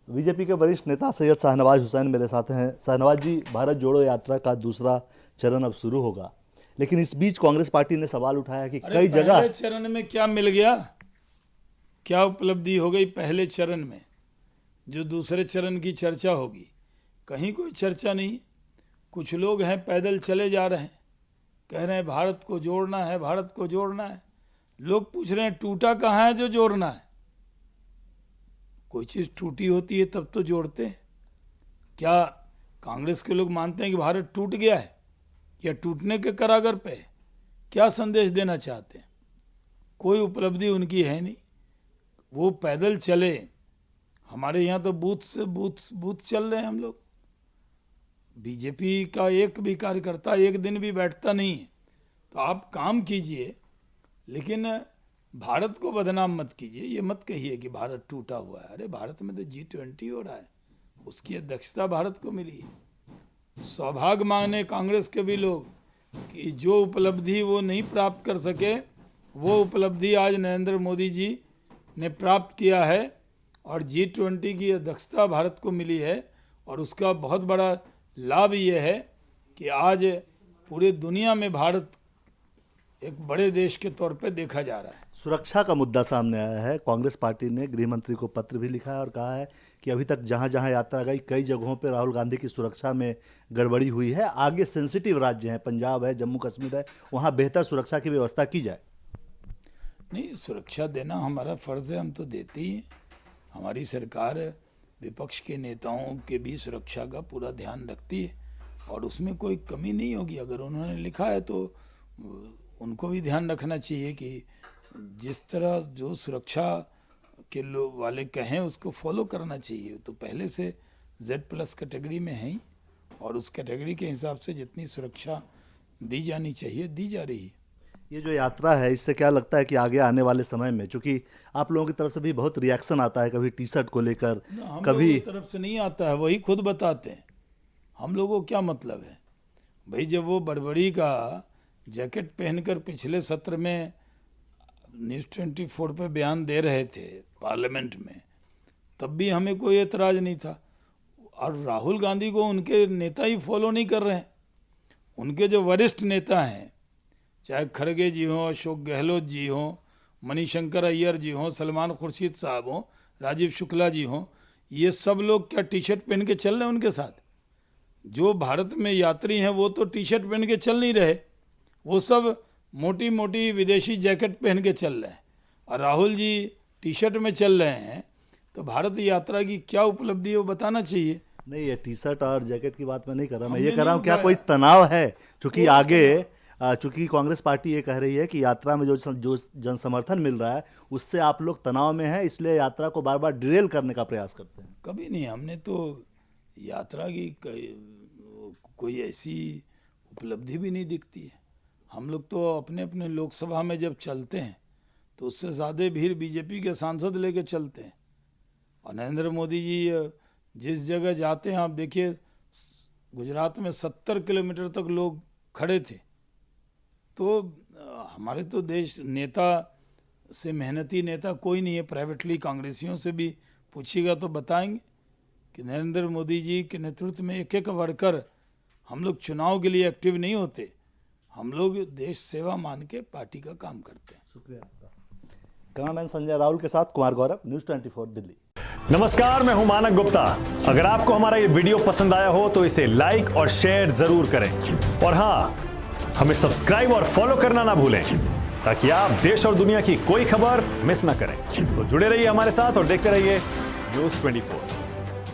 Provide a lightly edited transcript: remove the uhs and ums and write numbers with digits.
BJP के वरिष्ठ नेता सैयद शाहनवाज हुसैन मेरे साथ हैं। शाहनवाज जी, भारत जोड़ो यात्रा का दूसरा चरण अब शुरू होगा, लेकिन इस बीच कांग्रेस पार्टी ने सवाल उठाया कि कई जगह पहले चरण में क्या मिल गया, क्या उपलब्धि हो गई पहले चरण में, जो दूसरे चरण की चर्चा होगी? कहीं कोई चर्चा नहीं। कुछ लोग हैं पैदल चले जा रहे हैं, कह रहे हैं भारत को जोड़ना है, भारत को जोड़ना है। लोग पूछ रहे हैं टूटा कहाँ है जो जोड़ना है? कोई चीज़ टूटी होती है तब तो जोड़ते हैं। क्या कांग्रेस के लोग मानते हैं कि भारत टूट गया है या टूटने के कगार पे है? क्या संदेश देना चाहते हैं? कोई उपलब्धि उनकी है नहीं। वो पैदल चले, हमारे यहाँ तो बूथ से बूथ चल रहे हैं हम लोग। बीजेपी का एक भी कार्यकर्ता एक दिन भी बैठता नहीं है। तो आप काम कीजिए, लेकिन भारत को बदनाम मत कीजिए। ये मत कहिए कि भारत टूटा हुआ है। अरे भारत में तो G20 हो रहा है, उसकी अध्यक्षता भारत को मिली है। सौभाग्य माने कांग्रेस के भी लोग कि जो उपलब्धि वो नहीं प्राप्त कर सके, वो उपलब्धि आज नरेंद्र मोदी जी ने प्राप्त किया है और G20 की अध्यक्षता भारत को मिली है। और उसका बहुत बड़ा लाभ ये है कि आज पूरे दुनिया में भारत एक बड़े देश के तौर पे देखा जा रहा है। सुरक्षा का मुद्दा सामने आया है। कांग्रेस पार्टी ने गृह मंत्री को पत्र भी लिखा है और कहा है कि अभी तक जहां जहां यात्रा गई, कई जगहों पर राहुल गांधी की सुरक्षा में गड़बड़ी हुई है। आगे सेंसिटिव राज्य हैं, पंजाब है, जम्मू कश्मीर है, वहां बेहतर सुरक्षा की व्यवस्था की जाए। नहीं, सुरक्षा देना हमारा फर्ज है, हम तो देते ही हैं। हमारी सरकार विपक्ष के नेताओं के भी सुरक्षा का पूरा ध्यान रखती है और उसमें कोई कमी नहीं होगी। अगर उन्होंने लिखा है तो उनको भी ध्यान रखना चाहिए कि जिस तरह जो सुरक्षा के लोग वाले कहें उसको फॉलो करना चाहिए। तो पहले से Z+ कैटेगरी में है ही, और उस कैटेगरी के हिसाब से जितनी सुरक्षा दी जानी चाहिए दी जा रही है। ये जो यात्रा है, इससे क्या लगता है कि आगे आने वाले समय में, चूंकि आप लोगों की तरफ से भी बहुत रिएक्शन आता है, कभी टी-शर्ट को लेकर, हम कभी लोगों की तरफ से नहीं आता है, वही खुद बताते हैं। हम लोगों को क्या मतलब है भाई? जब वो बड़बड़ी का जैकेट पहनकर पिछले सत्र में न्यूज़ 24 पे बयान दे रहे थे पार्लियामेंट में, तब भी हमें कोई एतराज़ नहीं था। और राहुल गांधी को उनके नेता ही फॉलो नहीं कर रहे हैं। उनके जो वरिष्ठ नेता हैं, चाहे खड़गे जी हों, अशोक गहलोत जी हों, मणिशंकर अय्यर जी हों, सलमान खुर्शीद साहब हों, राजीव शुक्ला जी हों, ये सब लोग क्या टी-शर्ट पहन के चल रहे हैं उनके साथ? जो भारत में यात्री हैं वो तो टी-शर्ट पहन के चल नहीं रहे, वो सब मोटी मोटी विदेशी जैकेट पहन के चल रहे हैं। और राहुल जी टी-शर्ट में चल रहे हैं, तो भारत यात्रा की क्या उपलब्धि है वो बताना चाहिए। नहीं, ये टी-शर्ट और जैकेट की बात मैं नहीं कर रहा। मैं ये कह रहा हूँ क्या कोई तनाव है? चूंकि आगे चूंकि कांग्रेस पार्टी ये कह रही है कि यात्रा में जो जन समर्थन मिल रहा है उससे आप लोग तनाव में हैं, इसलिए यात्रा को बार बार डिरेल करने का प्रयास करते हैं। कभी नहीं, हमने तो यात्रा की कोई ऐसी उपलब्धि भी नहीं दिखती है। हम लोग तो अपने अपने लोकसभा में जब चलते हैं तो उससे ज़्यादा भीड़ बीजेपी के सांसद लेके चलते हैं। और नरेंद्र मोदी जी जिस जगह जाते हैं, आप देखिए गुजरात में 70 किलोमीटर तक लोग खड़े थे। तो हमारे तो देश नेता से मेहनती नेता कोई नहीं है। प्राइवेटली कांग्रेसियों से भी पूछिएगा तो बताएंगे कि नरेंद्र मोदी जी के नेतृत्व में एक एक वर्कर, हम लोग चुनाव के लिए एक्टिव नहीं होते, हम लोग देश सेवा मान के पार्टी का काम करते हैं। शुक्रिया आपका। कैमरामैन संजय राहुल के साथ कुमार गौरव, न्यूज़ 24 दिल्ली। नमस्कार, मैं हूं मानक गुप्ता। अगर आपको हमारा ये वीडियो पसंद आया हो तो इसे लाइक और शेयर जरूर करें, और हाँ, हमें सब्सक्राइब और फॉलो करना ना भूलें ताकि आप देश और दुनिया की कोई खबर मिस ना करें। तो जुड़े रहिए हमारे साथ और देखते रहिए न्यूज़ 24।